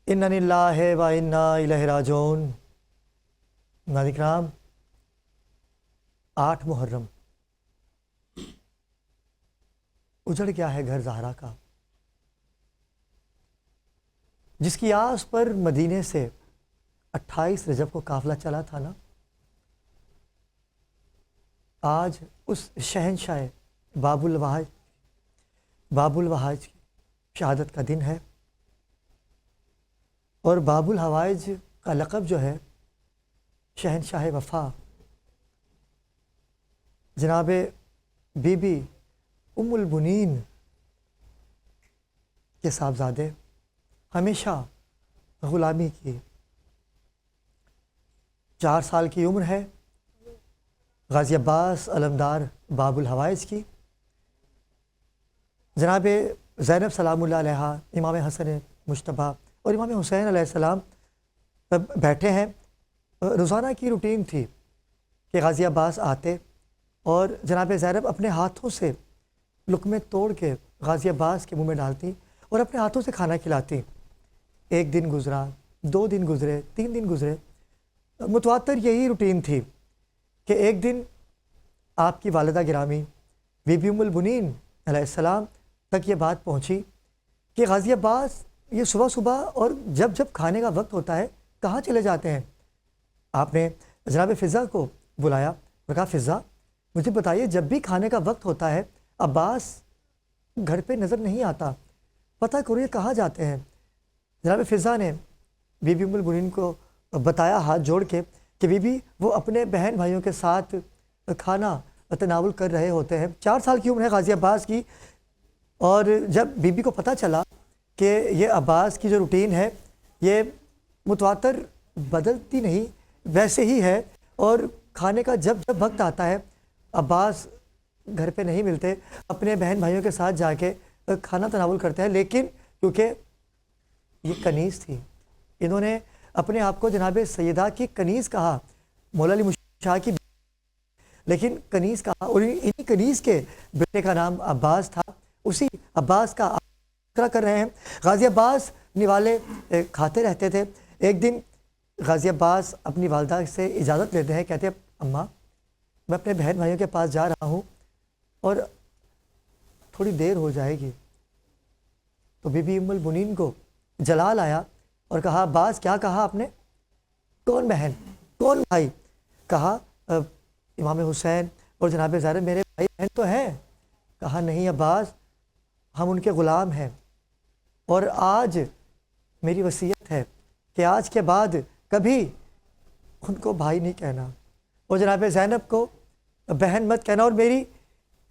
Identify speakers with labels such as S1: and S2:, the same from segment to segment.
S1: انا للہ و انا الیہ راجعون۔ ناظرین کرام، 8 محرم اجڑ گیا ہے گھر زہرا کا، جس کی آس پر مدینے سے 28 رجب کو قافلہ چلا تھا نا، آج اس شہنشاہ باب الوحاج کی شہادت کا دن ہے، اور باب الحوائج کا لقب جو ہے شہنشاہ وفا جناب بی بی ام البنین کے صاحبزادے ہمیشہ غلامی کی، 4 سال کی عمر ہے غازی عباس علمدار باب الحوائج کی۔ جناب زینب سلام اللہ علیہا، امام حسن مجتبیٰ اور امام حسین علیہ السلام بیٹھے ہیں۔ روزانہ کی روٹین تھی کہ غازی عباس آتے اور جناب زینب اپنے ہاتھوں سے لقمے توڑ کے غازی عباس کے منہ میں ڈالتی اور اپنے ہاتھوں سے کھانا کھلاتی۔ 1 دن گزرا، 2 دن گزرے، 3 دن گزرے، متواتر یہی روٹین تھی کہ ایک دن آپ کی والدہ گرامی بی بی ام البنین علیہ السلام تک یہ بات پہنچی کہ غازی عباس یہ صبح صبح اور جب کھانے کا وقت ہوتا ہے کہاں چلے جاتے ہیں۔ آپ نے جناب فضا کو بلایا اور کہا فضا مجھے بتائیے جب بھی کھانے کا وقت ہوتا ہے عباس گھر پہ نظر نہیں آتا، پتہ کرو یہ کہاں جاتے ہیں۔ جناب فضا نے بی بی ام البنین کو بتایا ہاتھ جوڑ کے کہ بی بی وہ اپنے بہن بھائیوں کے ساتھ کھانا تناول کر رہے ہوتے ہیں۔ 4 سال کی عمر ہے غازی عباس کی، اور جب بی بی کو پتہ چلا کہ یہ عباس کی جو روٹین ہے یہ متواتر بدلتی نہیں ویسے ہی ہے، اور کھانے کا جب وقت آتا ہے عباس گھر پہ نہیں ملتے، اپنے بہن بھائیوں کے ساتھ جا کے کھانا تناول کرتے ہیں، لیکن کیونکہ یہ کنیز تھی، انہوں نے اپنے آپ کو جناب سیدہ کی کنیز کہا، مولا علی مشکل شاہ کی، لیکن کنیز کہا، اور انہی کنیز کے بیٹے کا نام عباس تھا، اسی عباس کا ذکر کر رہے ہیں۔ غازی عباس نوالے کھاتے رہتے تھے۔ ایک دن غازی عباس اپنی والدہ سے اجازت لیتے ہیں، کہتے ہیں اماں میں اپنے بہن بھائیوں کے پاس جا رہا ہوں اور تھوڑی دیر ہو جائے گی۔ تو بی بی ام البنین کو جلال آیا اور کہا عباس کیا کہا آپ نے؟ کون بہن کون بھائی؟ کہا امام حسین اور جناب زینب میرے بھائی بہن تو ہیں۔ کہا نہیں عباس ہم ان کے غلام ہیں، اور آج میری وصیت ہے کہ آج کے بعد کبھی ان کو بھائی نہیں کہنا اور جناب زینب کو بہن مت کہنا، اور میری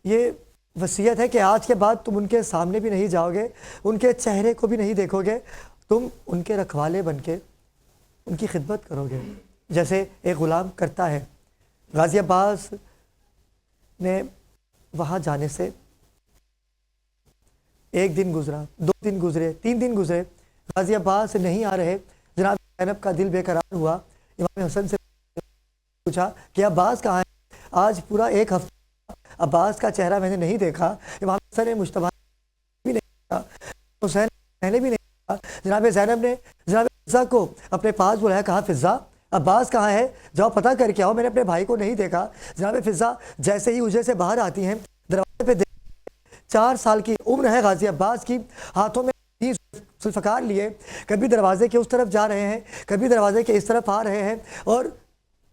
S1: یہ وصیت ہے کہ آج کے بعد تم ان کے سامنے بھی نہیں جاؤ گے، ان کے چہرے کو بھی نہیں دیکھو گے، تم ان کے رکھوالے بن کے ان کی خدمت کرو گے جیسے ایک غلام کرتا ہے۔ غازی عباس نے وہاں جانے سے 1 دن گزرا، 2 دن گزرے، 3 دن گزرے، غازی عباس نہیں آ رہے۔ جناب زینب کا دل بے قرار ہوا، امام حسن سے پوچھا کہ عباس کہاں ہے؟ آج پورا 1 ہفتہ عباس کا چہرہ میں نے نہیں دیکھا۔ امام حسن مجتبیٰ بھی نہیں دیکھا، حسین نے بھی نہیں دیکھا۔ جناب زینب نے جناب فضا کو اپنے پاس بلایا، کہا فضا عباس کہاں ہے؟ جاؤ پتہ کر کے آؤ، میں نے اپنے بھائی کو نہیں دیکھا۔ جناب فضا جیسے ہی اجڑے سے باہر آتی ہیں، دروازے پہ 4 سال کی عمر ہے غازی عباس کی، ہاتھوں میں ذوالفقار لیے کبھی دروازے کے اس طرف جا رہے ہیں، کبھی دروازے کے اس طرف آ رہے ہیں، اور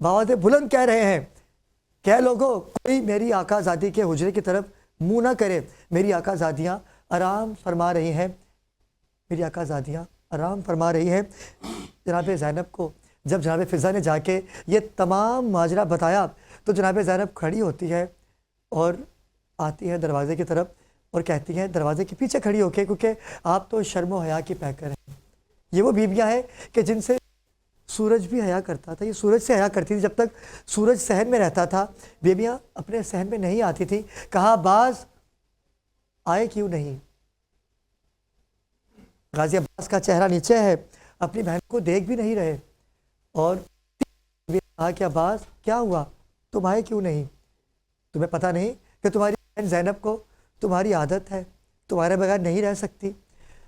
S1: بآواز بلند کہہ رہے ہیں کہ لوگوں کوئی میری آقا زادی کے حجرے کی طرف منہ نہ کرے، میری آقا زادیاں آرام فرما رہی ہیں، میری آقا زادیاں آرام فرما رہی ہیں۔ جناب زینب کو جب جناب فضا نے جا کے یہ تمام ماجرا بتایا تو جناب زینب کھڑی ہوتی ہے اور آتی ہے دروازے کی طرف اور کہتی ہیں دروازے کے پیچھے کھڑی ہو کے، کیونکہ آپ تو شرم و حیا کی پیکر ہیں۔ یہ وہ بیویاں ہیں کہ جن سے سورج بھی حیا کرتا تھا، یہ سورج سے حیا کرتی تھی۔ جب تک سورج صحن میں رہتا تھا بیویاں اپنے صحن میں نہیں آتی تھیں۔ کہا عباس آئے کیوں نہیں؟ غازی عباس کا چہرہ نیچے ہے، اپنی بہن کو دیکھ بھی نہیں رہے، اور کہا کہ عباس کیا ہوا، تم آئے کیوں نہیں؟ تمہیں پتہ نہیں کہ تمہاری بہن زینب کو تمہاری عادت ہے، تمہارے بغیر نہیں رہ سکتی۔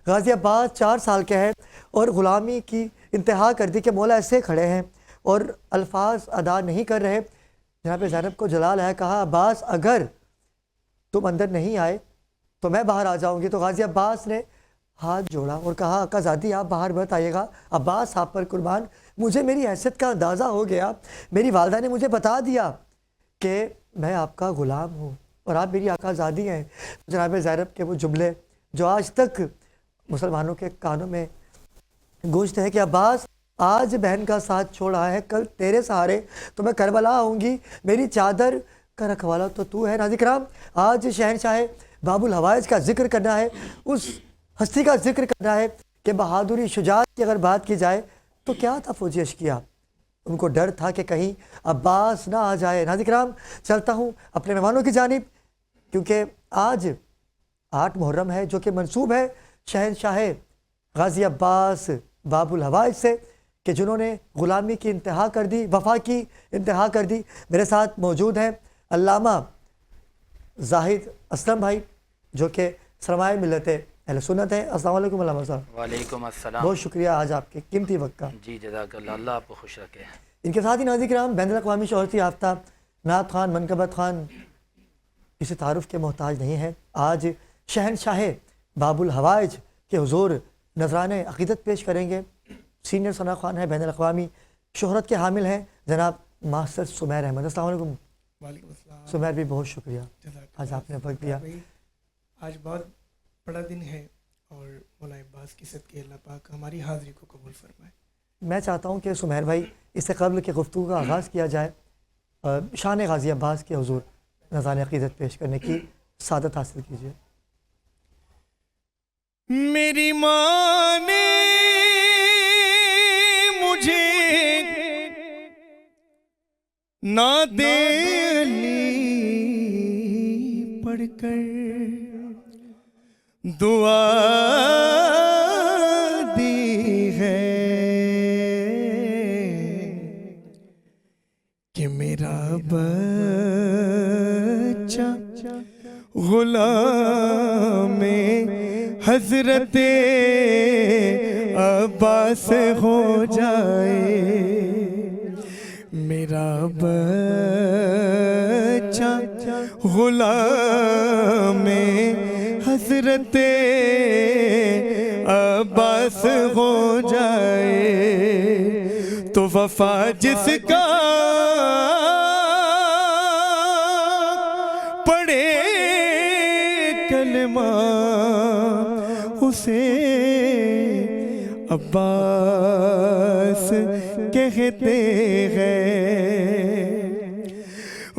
S1: غازی عباس 4 سال کے ہیں اور غلامی کی انتہا کر دی کہ مولا ایسے کھڑے ہیں اور الفاظ ادا نہیں کر رہے. جناب زینب کو جلال ہے, کہا عباس اگر تم اندر نہیں آئے تو میں باہر آ جاؤں گی. تو غازی عباس نے ہاتھ جوڑا اور کہا آقا زادی آپ باہر مت آئیے گا. عباس آپ پر قربان, مجھے میری حیثیت کا اندازہ ہو گیا, میری والدہ نے مجھے بتا دیا کہ میں آپ کا غلام ہوں اور آپ میری آقا زادی ہیں. جناب زینب کے وہ جملے جو آج تک مسلمانوں کے کانوں میں گونجتے ہیں کہ عباس آج بہن کا ساتھ چھوڑ آیا ہے, کل تیرے سہارے تو میں کربلا آؤں گی, میری چادر کا رکھوالا تو تو ہے. ناظرین کرام, آج شہنشاہ باب الحوائج کا ذکر کرنا ہے, اس ہستی کا ذکر کرنا ہے کہ بہادری شجاعت کی اگر بات کی جائے تو کیا تھا فوجی اشکیا. ان کو ڈر تھا کہ کہیں عباس نہ آ جائے. ناظرین کرام, چلتا ہوں اپنے مہمانوں کی جانب, کیونکہ آج 8 محرم ہے جو کہ منسوب ہے شہنشاہ غازی عباس باب الحوائج سے, کہ جنہوں نے غلامی کی انتہا کر دی, وفا کی انتہا کر دی. میرے ساتھ موجود ہیں علامہ زاہد اسلم بھائی جو کہ سرمایہ ملت اہل سنت ہیں. السلام علیکم علامہ صاحب.
S2: وعلیکم السلام.
S1: بہت شکریہ آج آپ کے قیمتی وقت کا.
S2: جی جزاک اللہ, اللہ آپ کو خوش رکھے.
S1: ان کے ساتھ ہی ناظرین کرام, بین الاقوامی شہرت یافتہ نعت خان منقبت خان کسی تعارف کے محتاج نہیں ہے. آج شہنشاہ باب الحوائج کے حضور نذرانے عقیدت پیش کریں گے. سینئر ثنا خوان ہیں, بین الاقوامی شہرت کے حامل ہیں, جناب ماسٹر سمیر احمد. السلام علیکم.
S3: وعلیکم السلام.
S1: سمیر بھی بہت شکریہ آج آپ نے وقت دیا.
S3: آج بہت بڑا دن ہے اور مولا عباس کی صدقے اللہ پاک ہماری حاضری کو قبول فرمائے.
S1: میں چاہتا ہوں کہ سمیر بھائی اس سے قبل کہ گفتگو کا آغاز کیا جائے, شان غازی عباس کے حضور نذران عقیدت پیش کرنے کی سعادت حاصل کیجیے.
S3: میری ماں نے مجھے نعت علی پڑھ کر دعا دی ہے کہ میرا بچہ غلام حضرت عباس ہو جائے. میرا بچہ غلام حضرت عباس ہو جائے تو وفا جس کا پڑھے کلمہ اسے عباس کہتے ہیں.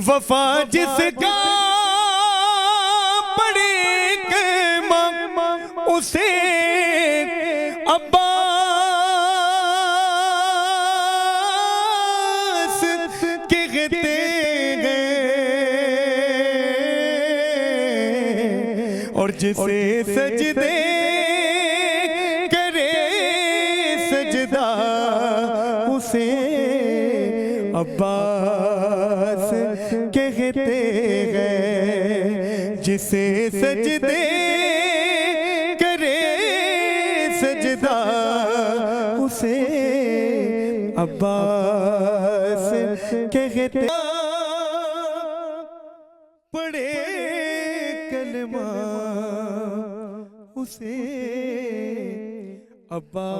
S3: وفا جس کا پڑھے کلمہ اسے عباس کہتے ہیں. اور جسے سجدے اسے عباس کہتے ہیں. جسے سجدے کرے سجدہ اسے عباس کہتے ہیں. پڑھے کلمہ اسے عباس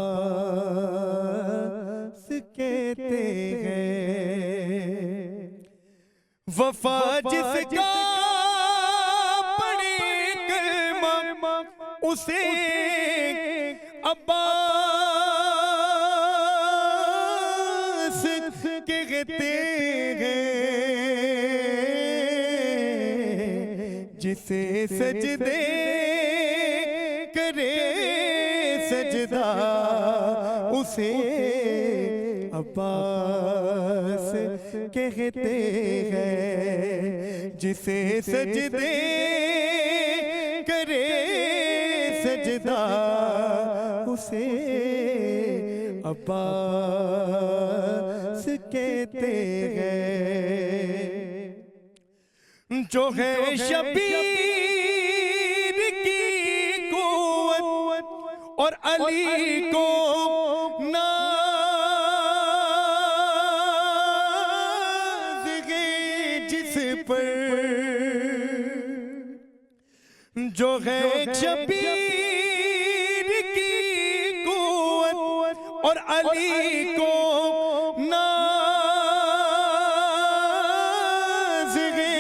S3: کہتے ہیں. وفا جس کا پڑھے کلمہ اسے عباس کہتے ہیں. جسے سجدے کرے سجدہ اسے عباس کہتے ہیں. جسے سجدے کرے سجدہ اسے عباس کہتے ہیں. جو ہے شبیر کی قوت
S4: اور علی کو ناز ہے جس پر جو ہے شبیر کی قوت اور علی کو ناز ہے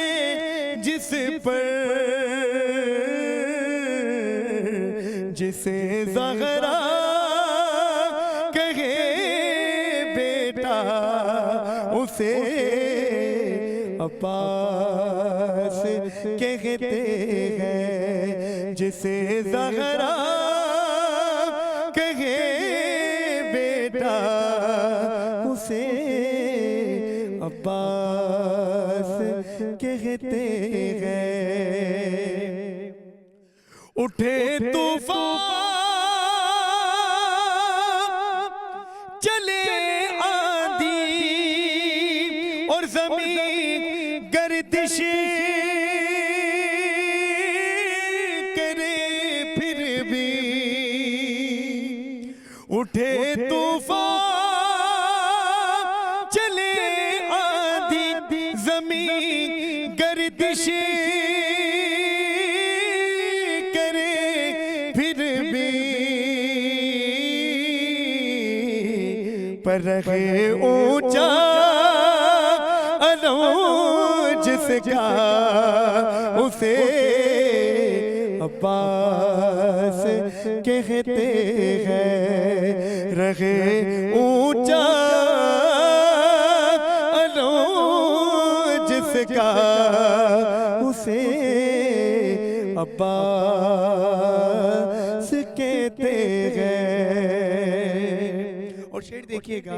S4: جس پر جسے زغرا کہے بیٹا اسے عباس کہتے ہیں جسے زغرا کہے بیٹا اسے عباس کہتے ہیں اٹھے طوفان چلے آندھی اور زمین گردش کرے پھر بھی اٹھے طوفان چلے آندھی زمین گردش پر رہے اونچا علم جس کا اسے عباس کہتے ہیں رہے اونچا علم جس کا اسے عباس کہتے ہیں اور شعر دیکھیے گا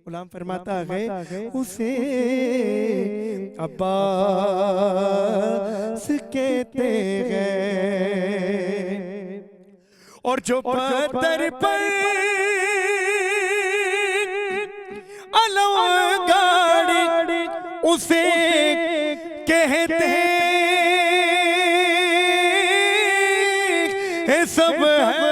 S4: غلام فرماتا ہے اسے عباس کہتے ہیں اور جو پتھر پر علم گاڑی اسے کہتے ہیں سب ہے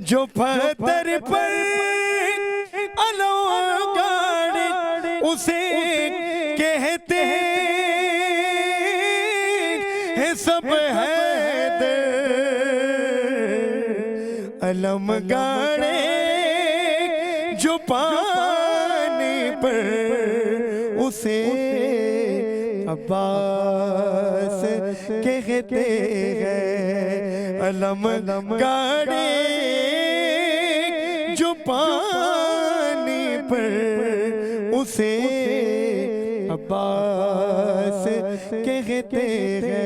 S4: جو پتھر پر علم گاڑی اسے کہتے ہیں سب حیدر علم گاڑے جو پانی پر اسے عباس کہتے ہیں علم گاڑے جو پانی پر اسے عباس کہتے ہیں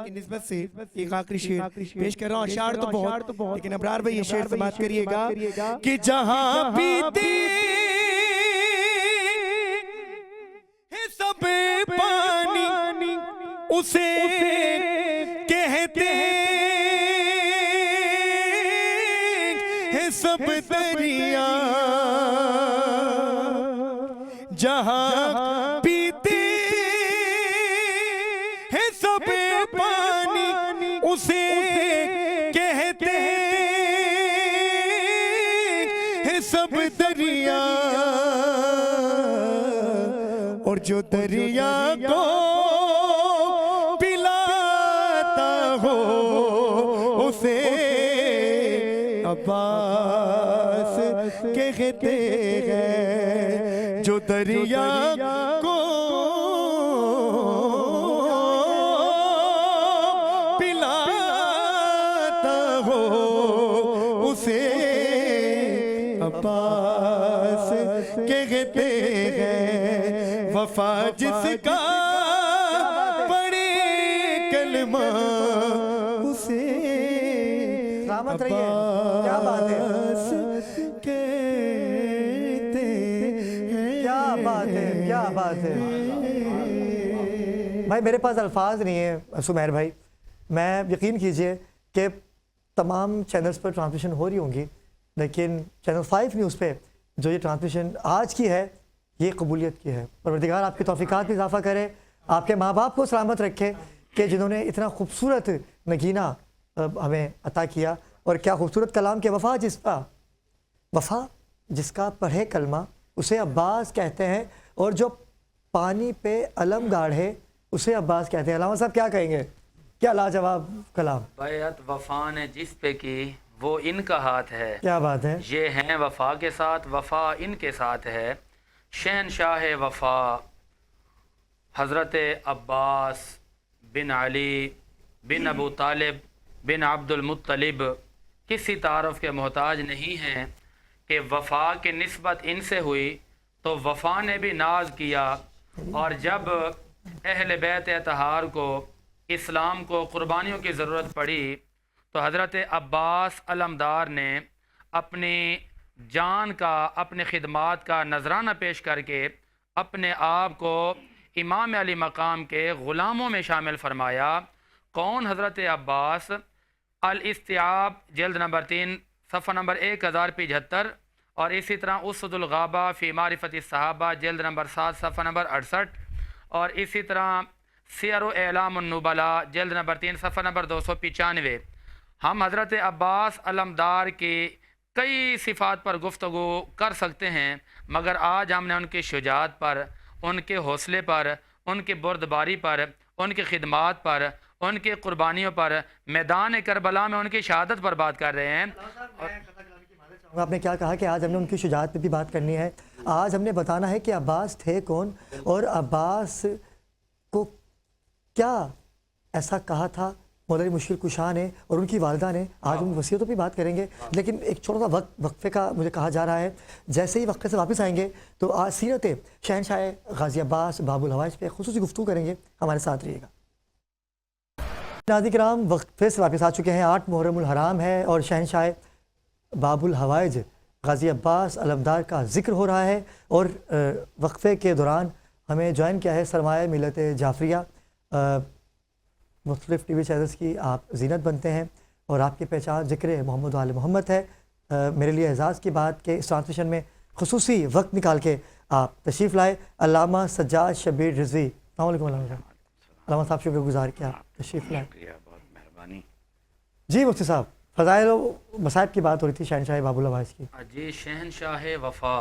S4: نسبت سے ایک آخری شعر پیش کر رہا ہوں اشعار تو بہت لیکن ابرار بھائی یہ شعر سماعت کریے گا کہ جہاں پیتے ہیں سب پانی اسے کہتے ہیں سب دریا جہاں پیتے ہیں سب پانی اسے کہتے ہیں سب دریا اور جو دریا کو پلاتا ہو اسے عباس کہتے ہیں جو دریا کو پلاتا ہو اسے عباس کہتے ہیں وفا جس کا پڑے کلمہ اسے
S1: سلامت رہیے کیا بات ہے کیا بات ہے بھائی میرے پاس الفاظ نہیں ہیں سمیر بھائی میں یقین کیجئے کہ تمام چینلز پر ٹرانسمیشن ہو رہی ہوں گی لیکن چینل 5 نیوز پہ جو یہ ٹرانسمیشن آج کی ہے یہ قبولیت کی ہے پروردگار آپ کی توفیقات میں اضافہ کرے آپ کے ماں باپ کو سلامت رکھے کہ جنہوں نے اتنا خوبصورت نگینہ ہمیں عطا کیا، اور کیا خوبصورت کلام کہ وفا جس کا پڑھے کلمہ اسے عباس کہتے ہیں، اور جو پانی پہ علم گاڑھے اسے عباس کہتے ہیں۔ علامہ صاحب کیا کہیں گے؟ کیا لاجواب کلام!
S2: بیعت وفا نے جس پہ کی وہ ان کا ہاتھ ہے،
S1: کیا بات ہے!
S2: یہ ہیں وفا کے ساتھ، وفا ان کے ساتھ ہے۔ شہنشاہ وفا حضرت عباس بن علی بن ابو طالب بن عبد المطلب کسی تعارف کے محتاج نہیں ہیں کہ وفا کی نسبت ان سے ہوئی تو وفا نے بھی ناز کیا، اور جب اہل بیت اطہار کو، اسلام کو قربانیوں کی ضرورت پڑی تو حضرت عباس علمدار نے اپنی جان کا، اپنے خدمات کا نذرانہ پیش کر کے اپنے آپ کو امام علی مقام کے غلاموں میں شامل فرمایا۔ کون حضرت عباس؟ الاستیعاب جلد نمبر 3 صفحہ نمبر 1075، اور اسی طرح اسد الغابہ فی معرفت الصحابہ جلد نمبر 7 صفحہ نمبر 68، اور اسی طرح سیر و اعلام النبلاء جلد نمبر 3 صفحہ نمبر 295۔ ہم حضرت عباس علمدار کی کئی صفات پر گفتگو کر سکتے ہیں، مگر آج ہم نے ان کی شجاعت پر، ان کے حوصلے پر، ان کی بردباری پر، ان کی خدمات پر، ان کی قربانیوں پر، میدان کربلا میں ان کی شہادت پر بات کر رہے ہیں۔
S1: آپ نے کیا کہا کہ آج ہم نے ان کی شجاعت پہ بھی بات کرنی ہے۔ آج ہم نے بتانا ہے کہ عباس تھے کون، اور عباس کو کیا ایسا کہا تھا مولوی مشکل کشا نے اور ان کی والدہ نے۔ آج ہم وصیتوں پہ بات کریں گے، لیکن ایک چھوٹا سا وقفے کا مجھے کہا جا رہا ہے۔ جیسے ہی وقفے سے واپس آئیں گے تو آج سیرت شہنشاہ غازی عباس باب الحوائج پہ خصوصی گفتگو کریں گے، ہمارے ساتھ رہیے گا۔ ناظرین کرام، وقفے سے واپس آ چکے ہیں۔ 8 محرم الحرام ہے اور شہنشاہ باب الحوائج غازی عباس علمدار کا ذکر ہو رہا ہے، اور وقفے کے دوران ہمیں جوائن کیا ہے سرمایہ ملت جعفریہ، مختلف ٹی وی چینلز کی آپ زینت بنتے ہیں، اور آپ کی پہچان ذکر محمد و آل محمد ہے۔ میرے لیے اعزاز کی بات کہ اس ٹرانسمیشن میں خصوصی وقت نکال کے آپ تشریف لائے۔ علامہ سجاد شبیر رضوی، السلام علیکم علامہ صاحب۔ علامہ صاحب شکر گزار کیا تشریف لائے۔
S2: بہت مہربانی۔
S1: جی مفتی صاحب، فضائل و مصائب کی بات ہو رہی تھی شہنشاہ باب الحوائج کی۔
S2: جی، شہنشاہ وفا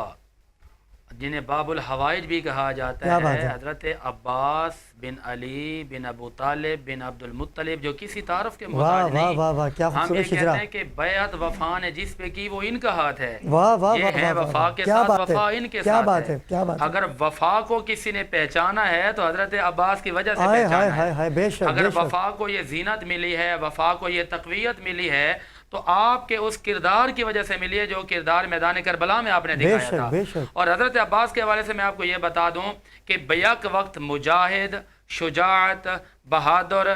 S2: جنہیں باب الحوائج بھی کہا جاتا
S1: کیا بات
S2: ہے،
S1: ہے!
S2: حضرت عباس بن علی بن ابو طالب بن عبد المطلب، جو کسی تعارف کے
S1: واہ
S2: محتاج
S1: واہ
S2: نہیں۔
S1: واہ واہ، کیا
S2: ہم
S1: خوبصورت
S2: یہ
S1: شجرا!
S2: کہتے ہیں کہ بیعت وفا نے جس پہ کی وہ ان کا ہاتھ ہے۔
S1: واہ واہ
S2: یہ
S1: واہ
S2: ہے
S1: واہ
S2: وفا
S1: واہ،
S2: کے
S1: کیا
S2: ساتھ،
S1: بات ہے!
S2: وفا ان کے
S1: کیا
S2: ساتھ
S1: بات ہے! کیا بات ہے!
S2: اگر وفا کو کسی نے پہچانا ہے تو حضرت عباس کی وجہ سے
S1: ہائے ہائے
S2: پہچانا
S1: ہائے
S2: ہے۔
S1: ہائے، بے شک
S2: اگر
S1: بے شک!
S2: وفا کو یہ زینت ملی ہے، وفا کو یہ تقویت ملی ہے، تو آپ کے اس کردار کی وجہ سے ملی ہے جو کردار میدان کربلا میں آپ نے
S1: بے
S2: دکھایا
S1: شک
S2: تھا۔
S1: بے شک!
S2: اور حضرت عباس کے حوالے سے میں آپ کو یہ بتا دوں کہ بیک وقت مجاہد، شجاعت، بہادر،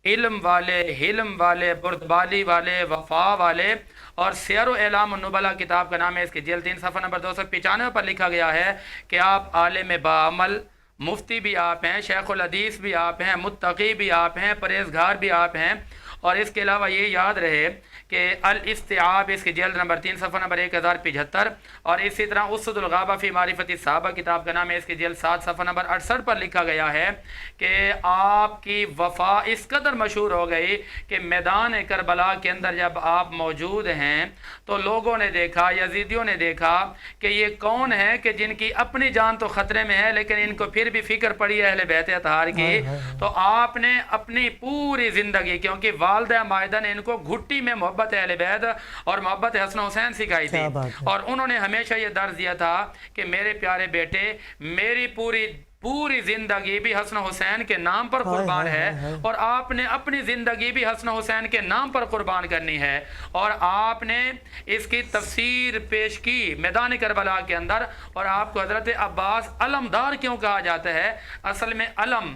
S2: علم والے، حلم والے، بردباری والے، وفا والے، اور سیر و اعلام النبلاء کتاب کا نام ہے، اس کی جلد 3 صفحہ نمبر 295 پر لکھا گیا ہے کہ آپ عالم باعمل، مفتی بھی آپ ہیں، شیخ الحدیث بھی آپ ہیں، متقی بھی آپ ہیں، پرہیزگار بھی آپ ہیں۔ اور اس کے علاوہ یہ یاد رہے کہ الاستیعاب اس کی جلد نمبر 3 صفحہ نمبر 1075، اور اسی طرح اسد الغابہ فی معرفت الصحابہ کتاب کا نام ہے، اس کی جلد 7 صفحہ نمبر 68 پر لکھا گیا ہے کہ آپ کی وفا اس قدر مشہور ہو گئی کہ میدان کربلا کے اندر جب آپ موجود ہیں تو لوگوں نے دیکھا، یزیدیوں نے دیکھا کہ یہ کون ہے کہ جن کی اپنی جان تو خطرے میں ہے لیکن ان کو پھر بھی فکر پڑی ہے اہل بیت اطہار کی۔ تو آپ نے اپنی پوری زندگی، کیونکہ والدہ مائدہ نے ان کو گھٹی میں محبت اہل بیت اور محبت حسن حسین سکھائی تھی، اور انہوں نے ہمیشہ یہ درس دیا تھا کہ میرے پیارے بیٹے، میری پوری زندگی بھی حسن حسین کے نام پر قربان ہے، اور آپ نے اپنی زندگی بھی حسن حسین کے نام پر قربان کرنی ہے۔ اور آپ نے اس کی تفسیر پیش کی میدان کربلا کے اندر۔ اور آپ کو حضرت عباس علمدار کیوں کہا جاتا ہے؟ اصل میں علم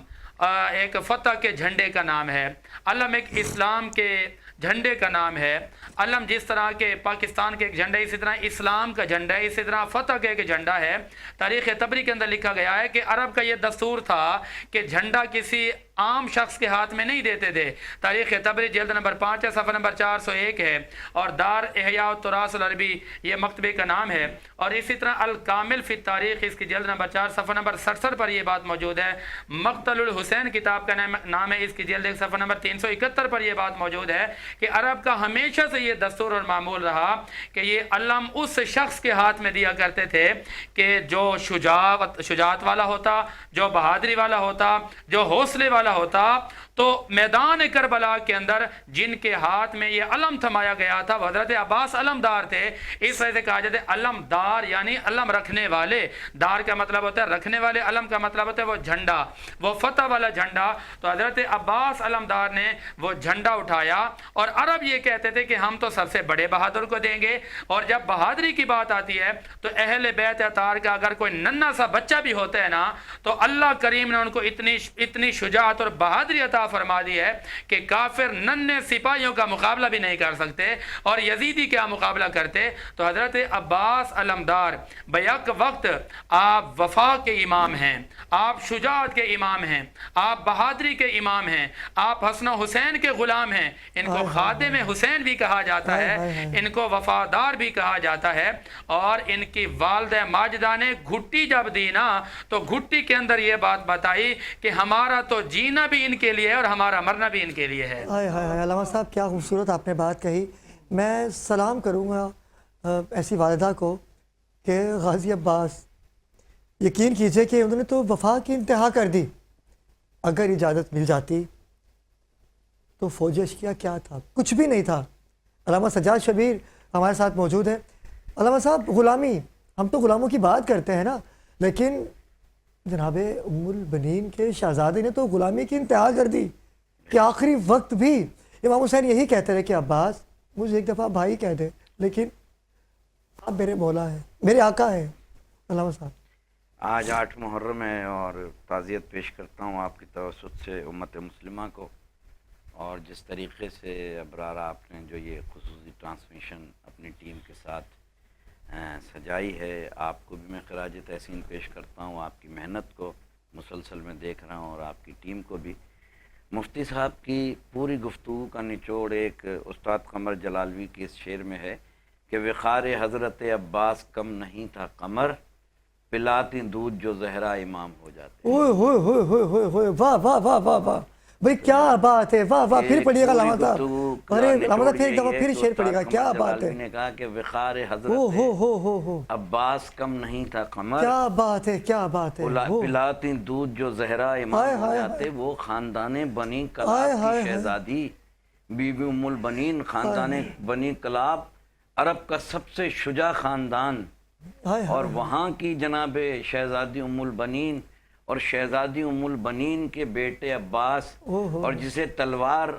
S2: ایک فتح کے جھنڈے کا نام ہے، علم ایک اسلام کے جھنڈے کا نام ہے۔ علم جس طرح کے پاکستان کے ایک جھنڈا ہے، اسی طرح اسلام کا جھنڈا ہے، اسی طرح فتح کا ایک جھنڈا ہے۔ تاریخ طبری کے اندر لکھا گیا ہے کہ عرب کا یہ دستور تھا کہ جھنڈا کسی عام شخص کے ہاتھ میں نہیں دیتے تھے. تاریخ تبری جلد نمبر 5 ہے، صفحہ نمبر 401 ہے، اور دار احیاء التراث العربی یہ مکتبے کا نام ہے. اور اسی طرح الکامل فی التاریخ اس کی جلد نمبر 4 صفحہ نمبر 67 پر یہ بات موجود ہے. مقتل الحسین کتاب کا نام ہے، اس کی جلد 1 صفحہ نمبر 371 پر یہ بات موجود ہے کہ عرب کا ہمیشہ سے یہ دستور اور معمول رہا کہ یہ علم اس شخص کے ہاتھ میں دیا کرتے تھے کہ جو شجاعت والا ہوتا، جو بہادری والا ہوتا، جو حوصلے والا ہوتا. تو میدان کربلا کے اندر جن کے ہاتھ میں یہ علم تھمایا گیا تھا وہ حضرت عباس علمدار تھے. اس وجہ سے کہا جاتا ہے علمدار یعنی علم رکھنے والے. دار کا مطلب ہوتا ہے رکھنے والے، علم کا مطلب ہوتا ہے وہ جھنڈا، وہ فتح والا جھنڈا. تو حضرت عباس علمدار نے وہ جھنڈا اٹھایا اور عرب یہ کہتے تھے کہ ہم تو سب سے بڑے بہادر کو دیں گے. اور جب بہادری کی بات آتی ہے تو اہل بیت اطہار کا اگر کوئی ننھا سا بچہ بھی ہوتا ہے نا تو اللہ کریم نے ان کو اتنی شجاعت اور بہادری عطا فرما دی ہے کہ کافر ننھے سپاہیوں کا مقابلہ بھی نہیں کر سکتے، اور یزیدی کیا مقابلہ کرتے. تو حضرت عباس علمدار بیک وقت آپ وفا کے امام ہیں، آپ شجاعت کے امام ہیں، آپ بہادری کے امام ہیں، آپ حسن و حسین کے غلام ہیں. ان کو خادم حسین بھی کہا جاتا ہے، ان کو وفادار بھی کہا جاتا ہے. اور ان کی والدہ ماجدہ نے گھٹی جب دی نا تو گھٹی کے اندر یہ بات بتائی کہ ہمارا تو جینا بھی ان کے لیے ہے اور ہمارا مرنا بھی ان کے لیے ہے.
S1: علامہ صاحب کیا خوبصورت آپ نے بات کہی. میں سلام کروں گا ایسی والدہ کو کہ غازی عباس یقین کیجئے کہ انہوں نے تو وفا کی انتہا کر دی. اگر اجازت مل جاتی تو فوج اشکیا کیا تھا؟ کچھ بھی نہیں تھا. علامہ سجاد شبیر ہمارے ساتھ موجود ہیں. علامہ صاحب غلامی، ہم تو غلاموں کی بات کرتے ہیں نا، لیکن جناب ام البنین کے شہزادے نے تو غلامی کی انتہا کر دی کہ آخری وقت بھی امام حسین یہی کہتے رہے کہ عباس مجھے ایک دفعہ بھائی کہہ دے، لیکن آپ میرے مولا ہیں، میرے آقا ہیں. علامہ صاحب
S5: آج 8 محرم ہے اور تعزیت پیش کرتا ہوں آپ کی توسط سے امت مسلمہ کو. اور جس طریقے سے ابرار آپ نے جو یہ خصوصی ٹرانسمیشن اپنی ٹیم کے ساتھ سجائی ہے، آپ کو بھی میں خراج تحسین پیش کرتا ہوں. آپ کی محنت کو مسلسل میں دیکھ رہا ہوں اور آپ کی ٹیم کو بھی. مفتی صاحب کی پوری گفتگو کا نچوڑ ایک استاد قمر جلالوی کی اس شعر میں ہے کہ وقار حضرت عباس کم نہیں تھا قمر، پلاتی دودھ جو زہرا امام ہو جاتے.
S1: اوئے ہوئے ہوئے ہوئے ہوئے ہوئے، واہ واہ واہ واہ واہ بھئی کیا بات ہے، واہ واہ. پھر پڑھیے گا علامہ صاحب، ارے علامہ صاحب پھر ایک دفعہ پھر شعر پڑھیے گا. کیا بات ہے.
S5: نے کہا کہ وقار
S1: ہو
S5: حضرت عباس کم نہیں تھا قمر،
S1: کیا بات ہے، کیا بات ہے.
S5: پلاتی دودھ جو زہرا امام ہو جاتے. وہ خاندان بنی کلاب کی شہزادی بی بی ام البنین، خاندان بنی کلاب عرب کا سب سے شجاع خاندان، اور وہاں کی جناب شہزادی ام البنین اور شہزادی ام البنین کے بیٹے عباس، اور جسے تلوار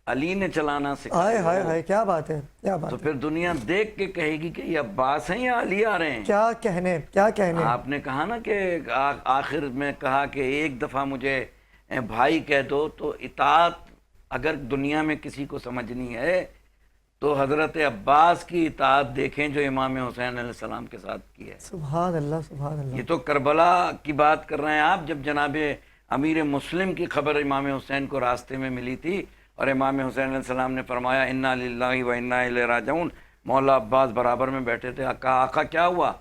S5: علی نے چلانا سکھایا.
S1: کیا بات ہے، کیا بات.
S5: تو پھر دنیا دیکھ کے کہے گی کہ یہ عباس ہیں یا علی آ رہے ہیں.
S1: کیا کہنے، کیا کہنے.
S5: آپ نے کہا نا کہ آخر میں کہا کہ ایک دفعہ مجھے بھائی کہہ دو. تو اطاعت اگر دنیا میں کسی کو سمجھنی ہے تو حضرت عباس کی اطاعت دیکھیں جو امام حسین علیہ السلام کے ساتھ کی ہے.
S1: سبحان اللہ، سبحان اللہ.
S5: یہ تو کربلا کی بات کر رہے ہیں آپ، جب جناب امیر مسلم کی خبر امام حسین کو راستے میں ملی تھی اور امام حسین علیہ السلام نے فرمایا انا للہ و انا الیہ راجعون. مولا عباس برابر میں بیٹھے تھے. کہا آقا کیا ہوا؟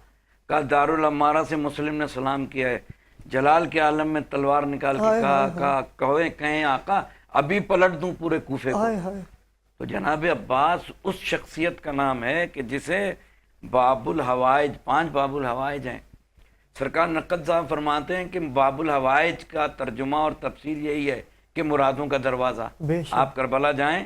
S5: کہا دارالعمارہ سے مسلم نے سلام کیا ہے. جلال کے عالم میں تلوار نکال کے کہا کہیں آقا ابھی پلٹ دوں پورے کوفے کو. تو جناب عباس اس شخصیت کا نام ہے کہ جسے باب الحوائج، 5 باب الحوائج ہیں. سرکار نقد صاحب فرماتے ہیں کہ باب الحوائج کا ترجمہ اور تفسیر یہی ہے کہ مرادوں کا دروازہ. آپ کربلا جائیں،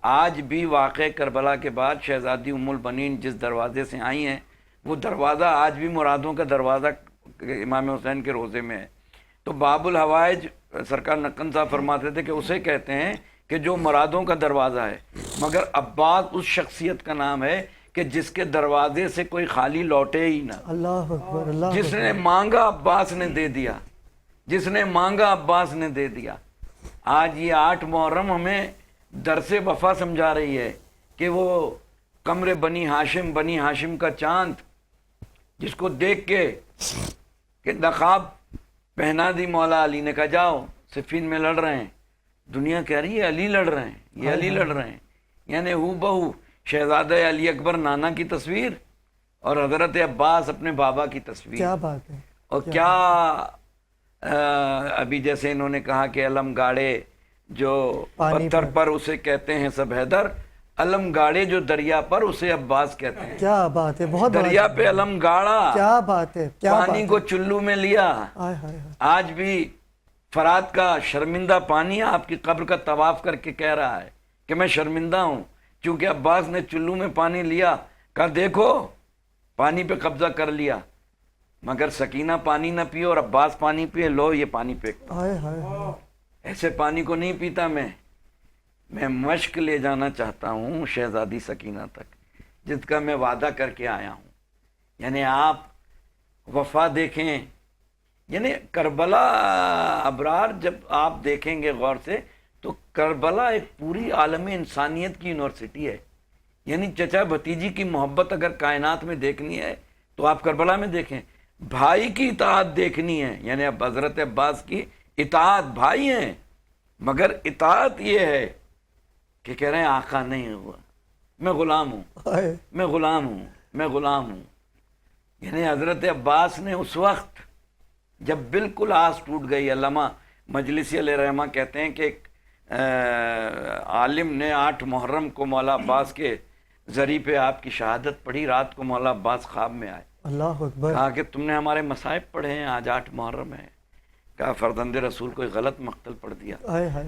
S5: آج بھی واقع کربلا کے بعد شہزادی ام البنین جس دروازے سے آئی ہیں وہ دروازہ آج بھی مرادوں کا دروازہ امام حسین کے روزے میں ہے. تو باب الحوائج سرکار نقد صاحب فرماتے تھے کہ اسے کہتے ہیں کہ جو مرادوں کا دروازہ ہے. مگر عباس اس شخصیت کا نام ہے کہ جس کے دروازے سے کوئی خالی لوٹے ہی نہ.
S1: اللہ اکبر، اللہ.
S5: جس نے مانگا عباس نے دے دیا، جس نے مانگا عباس نے دے دیا. آج یہ 8 محرم ہمیں درس وفا سمجھا رہی ہے کہ وہ قمر بنی ہاشم کا چاند جس کو دیکھ کے کہ نقاب پہنا دی مولا علی نے کہا جاؤ صفین میں لڑ رہے ہیں، دنیا کہہ رہی ہے علی لڑ رہے ہیں، یہ علی لڑ رہے ہیں، یعنی ہو بہو شہزادہ علی اکبر نانا کی تصویر اور حضرت عباس اپنے بابا کی تصویر.
S1: کیا بات ہے.
S5: اور کیا ابھی جیسے انہوں نے کہا کہ علم گاڑے جو پتھر پر اسے کہتے ہیں سب حیدر، علم گاڑے جو دریا پر اسے عباس کہتے ہیں.
S1: کیا بات ہے. بہت
S5: دریا پہ علم گاڑا،
S1: کیا بات ہے.
S5: پانی کو چلو میں لیا. آج بھی فرات کا شرمندہ پانی آپ کی قبر کا طواف کر کے کہہ رہا ہے کہ میں شرمندہ ہوں چونکہ عباس نے چلو میں پانی لیا. کہا دیکھو پانی پہ قبضہ کر لیا، مگر سکینہ پانی نہ پیو اور عباس پانی پیے، لو یہ پانی پہ. ایسے پانی کو نہیں پیتا میں مشق لے جانا چاہتا ہوں شہزادی سکینہ تک، جس کا میں وعدہ کر کے آیا ہوں. یعنی آپ وفا دیکھیں، یعنی کربلا ابرار جب آپ دیکھیں گے غور سے تو کربلا ایک پوری عالم انسانیت کی یونیورسٹی ہے. یعنی چچا بھتیجی کی محبت اگر کائنات میں دیکھنی ہے تو آپ کربلا میں دیکھیں. بھائی کی اطاعت دیکھنی ہے، یعنی اب حضرت عباس کی اطاعت، بھائی ہیں مگر اطاعت یہ ہے کہ کہہ رہے ہیں آقا نہیں ہوا، میں غلام ہوں، میں غلام ہوں، میں غلام ہوں. یعنی حضرت عباس نے اس وقت جب بالکل آس ٹوٹ گئی، علامہ مجلسی علیہ رحمہ کہتے ہیں کہ ایک عالم نے 8 محرم کو مولا عباس کے ذریعے پہ آپ کی شہادت پڑھی. رات کو مولا عباس خواب میں آئے،
S1: اللہ اکبر.
S5: کہا کہ تم نے ہمارے مصائب پڑھے ہیں، آج 8 محرم ہے. کہا فرزند رسول کوئی غلط مقتل پڑھ دیا.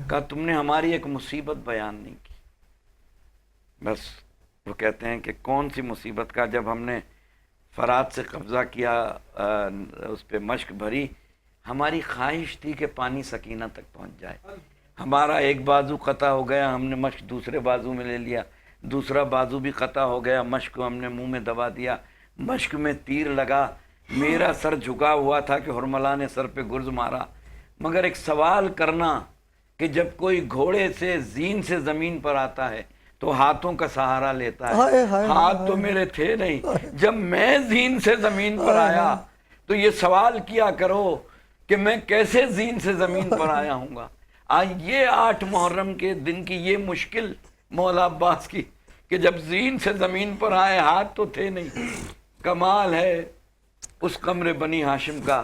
S5: کہا تم نے ہماری ایک مصیبت بیان نہیں کی. بس وہ کہتے ہیں کہ کون سی مصیبت؟ کا جب ہم نے فرات سے قبضہ کیا، اس پہ مشق بھری، ہماری خواہش تھی کہ پانی سکینہ تک پہنچ جائے. ہمارا ایک بازو قطع ہو گیا، ہم نے مشق دوسرے بازو میں لے لیا. دوسرا بازو بھی قطع ہو گیا، مشق کو ہم نے منہ میں دبا دیا. مشق میں تیر لگا، میرا سر جھکا ہوا تھا کہ حرملہ نے سر پہ گرز مارا. مگر ایک سوال کرنا کہ جب کوئی گھوڑے سے زین سے زمین پر آتا ہے تو ہاتھوں کا سہارا لیتا ہے. ہاتھ تو میرے تھے نہیں. جب میں زین سے زمین پر آیا تو یہ سوال کیا کرو کہ میں کیسے زین سے زمین پر آیا ہوں گا. آج یہ 8 محرم کے دن کی یہ مشکل مولا عباس کی کہ جب زین سے زمین پر آئے ہاتھ تو تھے نہیں. کمال ہے اس قمر بنی ہاشم کا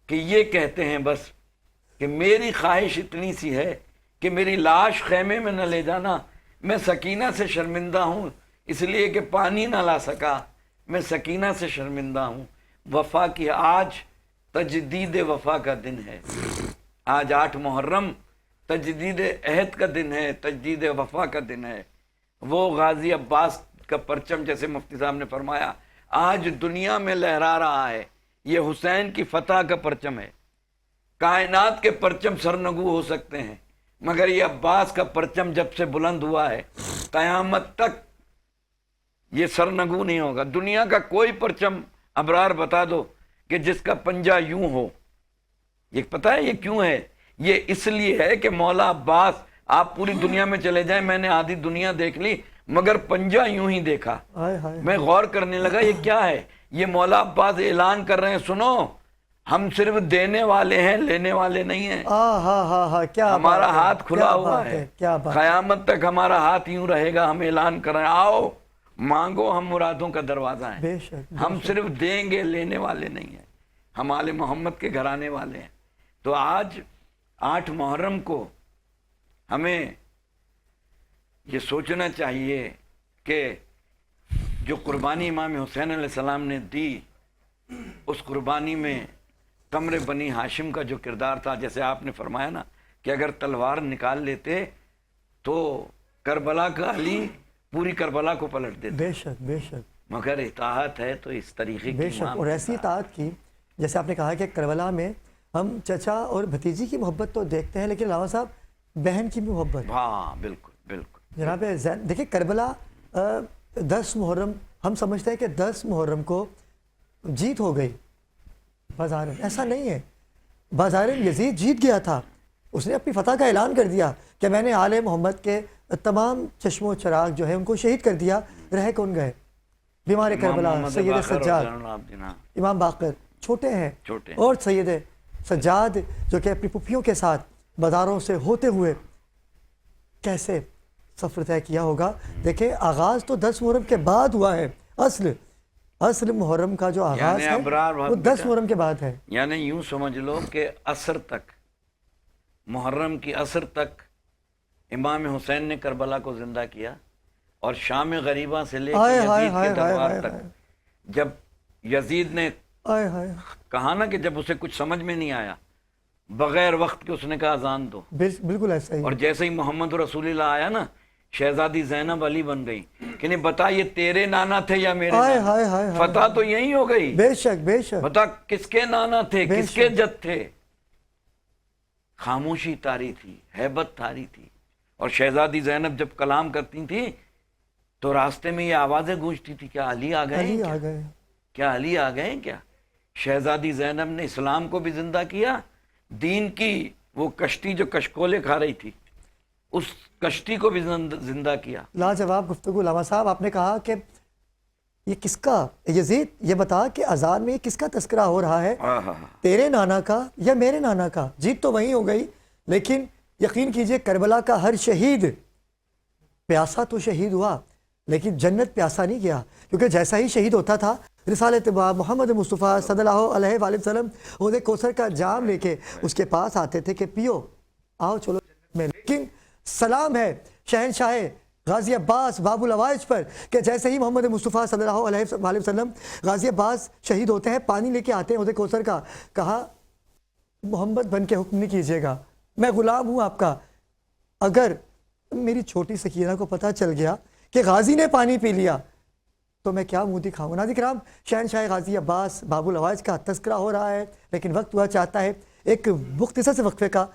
S5: کہ یہ کہتے ہیں بس کہ میری خواہش اتنی سی ہے کہ میری لاش خیمے میں نہ لے جانا. میں سکینہ سے شرمندہ ہوں اس لیے کہ پانی نہ لا سکا. میں سکینہ سے شرمندہ ہوں. وفا کی آج تجدید وفا کا دن ہے. آج 8 محرم تجدید عہد کا دن ہے، تجدید وفا کا دن ہے. وہ غازی عباس کا پرچم جیسے مفتی صاحب نے فرمایا آج دنیا میں لہرا رہا ہے. یہ حسین کی فتح کا پرچم ہے. کائنات کے پرچم سرنگو ہو سکتے ہیں مگر یہ عباس کا پرچم جب سے بلند ہوا ہے قیامت تک یہ سرنگو نہیں ہوگا. دنیا کا کوئی پرچم ابرار بتا دو کہ جس کا پنجہ یوں ہو. یہ پتہ ہے یہ کیوں ہے؟ یہ اس لیے ہے کہ مولا عباس، آپ پوری دنیا میں چلے جائیں، میں نے آدھی دنیا دیکھ لی مگر پنجہ یوں ہی دیکھا. میں غور کرنے لگا یہ کیا ہے. یہ مولا عباس اعلان کر رہے ہیں سنو ہم صرف دینے والے ہیں، لینے والے نہیں ہیں. ہمارا ہاتھ کھلا ہوا ہے، قیامت تک ہمارا ہاتھ یوں رہے گا. ہم اعلان کر رہے ہیں آؤ مانگو، ہم مرادوں کا دروازہ ہیں. ہم صرف دیں گے، لینے والے نہیں ہیں. ہم آل محمد کے گھرانے والے ہیں. تو آج 8 محرم کو ہمیں یہ سوچنا چاہیے کہ جو قربانی امام حسین علیہ السلام نے دی اس قربانی میں قمر بنی ہاشم کا جو کردار تھا، جیسے آپ نے فرمایا نا کہ اگر تلوار نکال لیتے تو کربلا کا علی پوری کربلا کو پلٹ دیتے.
S1: بے شک بے شک.
S5: مگر اطاعت ہے تو اس طریقے کی.
S1: بے شک. اور ایسی اطاعت کی جیسے آپ نے کہا کہ کربلا میں ہم چچا اور بھتیجی کی محبت تو دیکھتے ہیں لیکن علامہ صاحب بہن کی بھی محبت.
S5: ہاں بالکل بالکل.
S1: جناب دیکھیں کربلا 10 محرم ہم سمجھتے ہیں کہ 10 محرم کو جیت ہو گئی بازار. ایسا نہیں ہے. بازار یزید جیت گیا تھا. اس نے اپنی فتح کا اعلان کر دیا کہ میں نے آل محمد کے تمام چشم و چراغ جو ہے ان کو شہید کر دیا. رہ کون گئے؟ بیمار کربلا سید سجاد، امام باقر چھوٹے ہیں، اور سید سجاد جو کہ اپنی پھوپھیوں کے ساتھ بازاروں سے ہوتے ہوئے کیسے سفر طے کیا ہوگا. دیکھیں آغاز تو 10 محرم کے بعد ہوا ہے. اصل محرم کا جو آغاز
S5: یعنی
S1: ہے
S5: ابرار
S1: وہ
S5: وقت
S1: 10 محرم کے بعد ہے.
S5: یعنی یوں سمجھ لو کہ عصر تک، محرم کی عصر تک امام حسین نے کربلا کو زندہ کیا، اور شام غریبہ سے لے کے
S1: ہائے ہائے
S5: یزید
S1: ہائے
S5: کے
S1: ہائے
S5: دربار
S1: ہائے
S5: تک،
S1: ہائے.
S5: جب یزید نے
S1: آئے ہائے
S5: کہا نا کہ جب اسے کچھ سمجھ میں نہیں آیا، بغیر وقت کے اس نے کہا اذان دو،
S1: بالکل ایسا ہی.
S5: اور جیسے ہی محمد رسول اللہ آیا نا، شہزادی زینب علی بن گئی کہ نہیں بتا یہ تیرے نانا تھے یا میرے
S1: ہائے
S5: نانا؟
S1: ہائے ہائے ہائے.
S5: فتح تو یہی ہو گئی.
S1: بے شک بے شک.
S5: بتا کس کے نانا تھے،
S1: بے
S5: کس کے
S1: شک.
S5: جد تھے. خاموشی تاری تھی، ہیبت تاری تھی. اور شہزادی زینب جب کلام کرتی تھی تو راستے میں یہ آوازیں گونجتی تھی، کیا علی آ گئے ہیں
S1: علی
S5: کیا؟
S1: آ گئے.
S5: کیا علی آ گئے ہیں کیا؟ شہزادی زینب نے اسلام کو بھی زندہ کیا، دین کی وہ کشتی جو کشکولے کھا رہی تھی اس کشتی کو بھی زندہ کیا.
S1: لاجواب گفتگو. علامہ صاحب آپ نے کہا کہ یہ کس کا، یزید یہ بتا کہ اذان میں یہ کس کا تذکرہ ہو رہا ہے، تیرے نانا کا یا میرے نانا کا؟ جیت تو وہیں ہو گئی، لیکن یقین کیجئے کربلا کا ہر شہید پیاسا تو شہید ہوا لیکن جنت پیاسا نہیں گیا، کیونکہ جیسا ہی شہید ہوتا تھا رسالت محمد مصطفیٰ صلی اللہ علیہ وآلہ وسلم حوض کوثر کا جام لے کے اس کے پاس آتے تھے کہ پیو، آؤ چلو جنت میں. لیکن سلام ہے شہنشاہ غازی عباس باب العوائج پر کہ جیسے ہی محمد مصطفیٰ صلی اللہ علیہ وآلہ وسلم غازی عباس شہید ہوتے ہیں، پانی لے کے آتے ہیں حوض کوثر کا، کہا محمد بن کے حکم نہیں کیجیے گا، میں غلام ہوں آپ کا. اگر میری چھوٹی سکینہ کو پتہ چل گیا کہ غازی نے پانی پی لیا تو میں کیا منہ دکھاؤں. ناظرین کرام، شہنشاہ غازی عباس باب العوائج کا تذکرہ ہو رہا ہے، لیکن وقت ہوا چاہتا ہے ایک مختصر سے وقفے کا.